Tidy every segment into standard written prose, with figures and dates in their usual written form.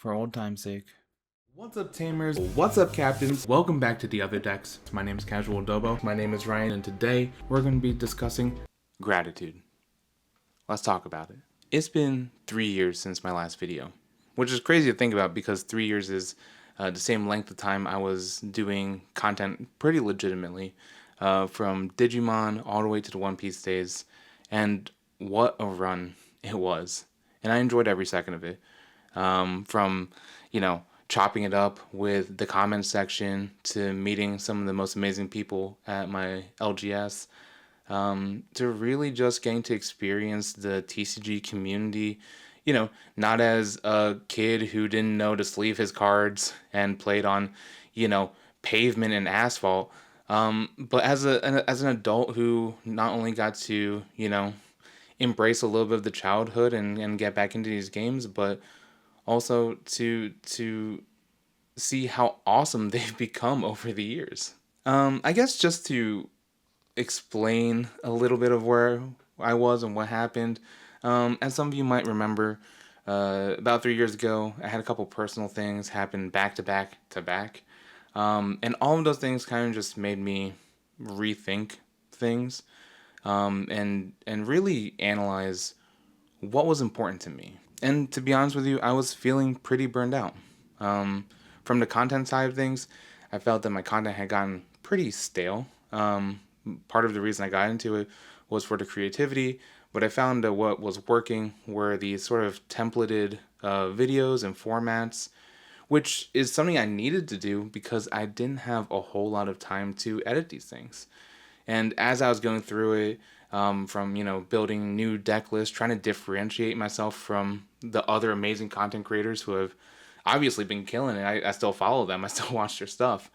for old time's sake. What's up, Tamers? What's up, Captains? Welcome back to The Other Decks. My name is Casual Dobo. My name is Ryan, and today we're going to be discussing gratitude. Let's talk about it. It's been 3 years since my last video, which is crazy to think about because 3 years is the same length of time I was doing content pretty legitimately, from Digimon all the way to the One Piece days, and what a run it was. And I enjoyed every second of it. From, chopping it up with the comment section to meeting some of the most amazing people at my LGS, to really just getting to experience the TCG community, not as a kid who didn't know to sleeve his cards and played on, pavement and asphalt, but as an adult who not only got to, embrace a little bit of the childhood and get back into these games, but also to see how awesome they've become over the years. I guess just to explain a little bit of where I was and what happened. As some of you might remember, about 3 years ago, I had a couple personal things happen back to back to back. And all of those things kind of just made me rethink things, and really analyze what was important to me. And to be honest with you, I was feeling pretty burned out. From the content side of things, I felt that my content had gotten pretty stale. Part of the reason I got into it was for the creativity, but I found that what was working were these sort of templated videos and formats, which is something I needed to do because I didn't have a whole lot of time to edit these things. And as I was going through it, from building new deck lists, trying to differentiate myself from the other amazing content creators who have obviously been killing it. I still follow them. I still watch their stuff.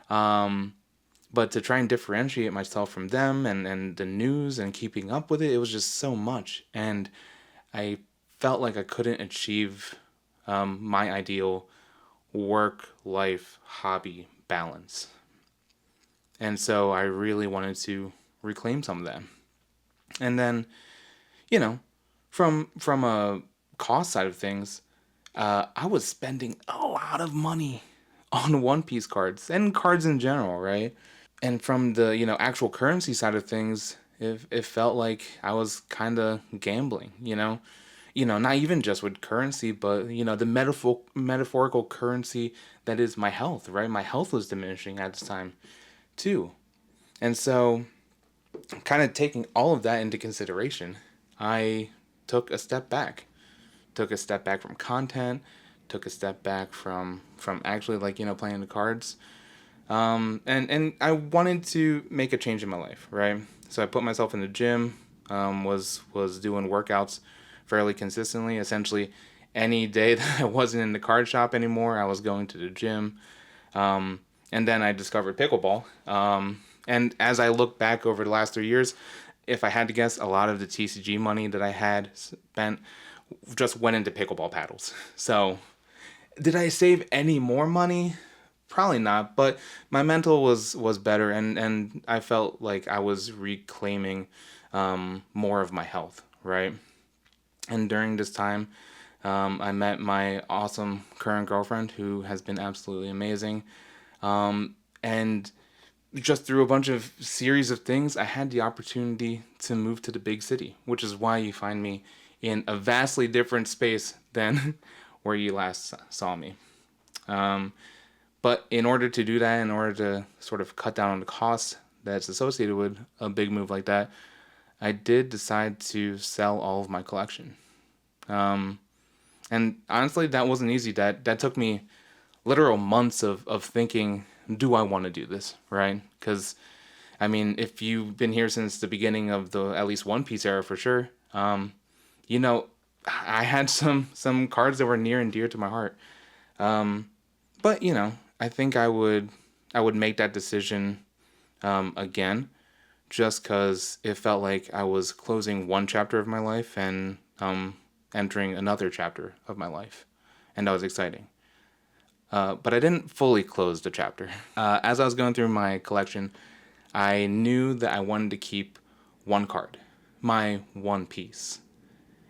But to try and differentiate myself from them and the news and keeping up with it, it was just so much. And I felt like I couldn't achieve my ideal work-life hobby balance. And so I really wanted to reclaim some of that. And then, from a cost side of things, I was spending a lot of money on One Piece cards and cards in general, right? And from the, actual currency side of things, it felt like I was kind of gambling, not even just with currency, but, the metaphorical currency that is my health, right? My health was diminishing at this time too. And so kind of taking all of that into consideration, I took a step back. Took a step back from content, took a step back from actually playing the cards. And I wanted to make a change in my life, right? So I put myself in the gym, was doing workouts fairly consistently. Essentially, any day that I wasn't in the card shop anymore, I was going to the gym. And then I discovered pickleball. And as I look back over the last 3 years, if I had to guess, a lot of the TCG money that I had spent just went into pickleball paddles. So did I save any more money? Probably not, but my mental was better, and I felt like I was reclaiming more of my health, right? And during this time, I met my awesome current girlfriend, who has been absolutely amazing. And just through a bunch of series of things, I had the opportunity to move to the big city, which is why you find me in a vastly different space than where you last saw me. But in order to do that, in order to sort of cut down on the costs that's associated with a big move like that, I did decide to sell all of my collection. And honestly, that wasn't easy. That took me literal months of thinking, do I want to do this, right? Because, if you've been here since the beginning of the at least One Piece era for sure, I had some cards that were near and dear to my heart. But I think I would make that decision again, just because it felt like I was closing one chapter of my life and entering another chapter of my life, and that was exciting. But I didn't fully close the chapter. As I was going through my collection, I knew that I wanted to keep one card, my One Piece.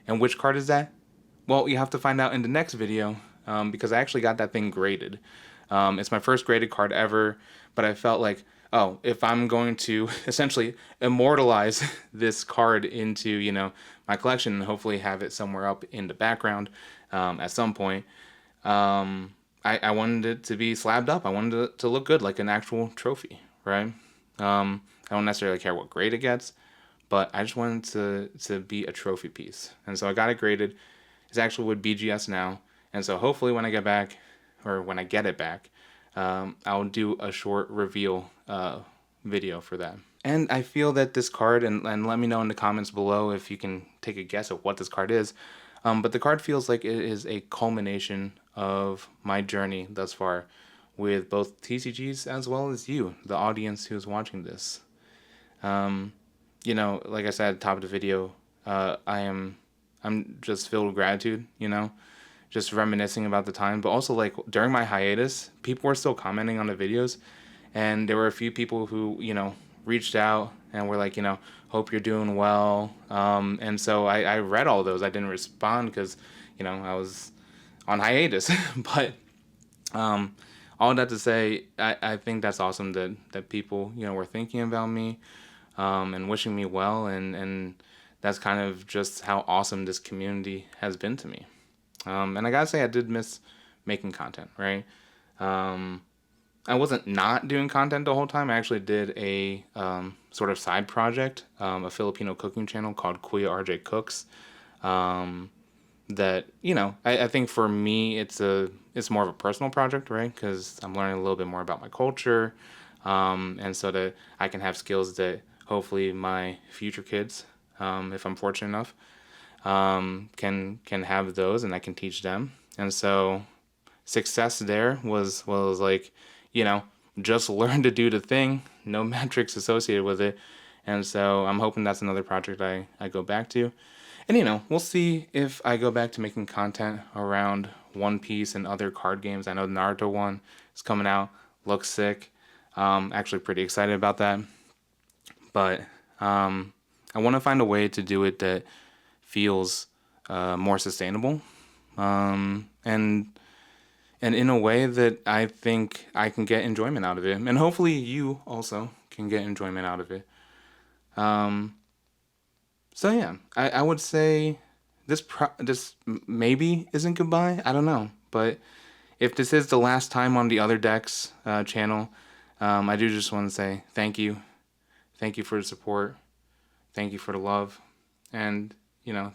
And which card is that? Well, you have to find out in the next video, because I actually got that thing graded. It's my first graded card ever, but I felt like, oh, if I'm going to essentially immortalize this card into, my collection and hopefully have it somewhere up in the background at some point, I wanted it to be slabbed up. I wanted it to look good, like an actual trophy, right? I don't necessarily care what grade it gets, but I just wanted to be a trophy piece. And so I got it graded. It's actually with BGS now. And so hopefully when I get back, or when I get it back, I'll do a short reveal video for that. And I feel that this card, and let me know in the comments below if you can take a guess at what this card is, but the card feels like it is a culmination of my journey thus far with both TCGs as well as you, the audience who's watching this. Like I said at the top of the video, I'm just filled with gratitude, just reminiscing about the time, but also like during my hiatus, people were still commenting on the videos, and there were a few people who, reached out and were like, hope you're doing well. And so I read all those. I didn't respond because, I was on hiatus, but, all that to say, I think that's awesome that people, were thinking about me, and wishing me well. And that's kind of just how awesome this community has been to me. And I gotta say, I did miss making content, right? I wasn't not doing content the whole time. I actually did a sort of side project, a Filipino cooking channel called Kuya RJ Cooks. That, I think for me, it's more of a personal project, right? Because I'm learning a little bit more about my culture, and so that I can have skills that hopefully my future kids, if I'm fortunate enough, can have those, and I can teach them. And so success there was like, just learn to do the thing, no metrics associated with it. And so I'm hoping that's another project I go back to. And we'll see if I go back to making content around One Piece and other card games. I know the Naruto one is coming out, looks sick. Actually pretty excited about that. But I want to find a way to do it that feels more sustainable, and in a way that I think I can get enjoyment out of it, and hopefully you also can get enjoyment out of it. So yeah, I would say this maybe isn't goodbye. I don't know, but if this is the last time on the Other Decks channel, I do just want to say thank you for the support, thank you for the love, and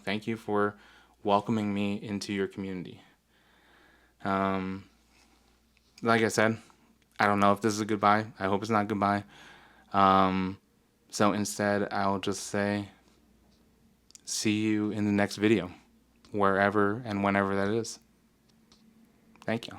thank you for welcoming me into your community. Like I said, I don't know if this is a goodbye. I hope it's not goodbye. So instead, I'll just say, see you in the next video, wherever and whenever that is. Thank you.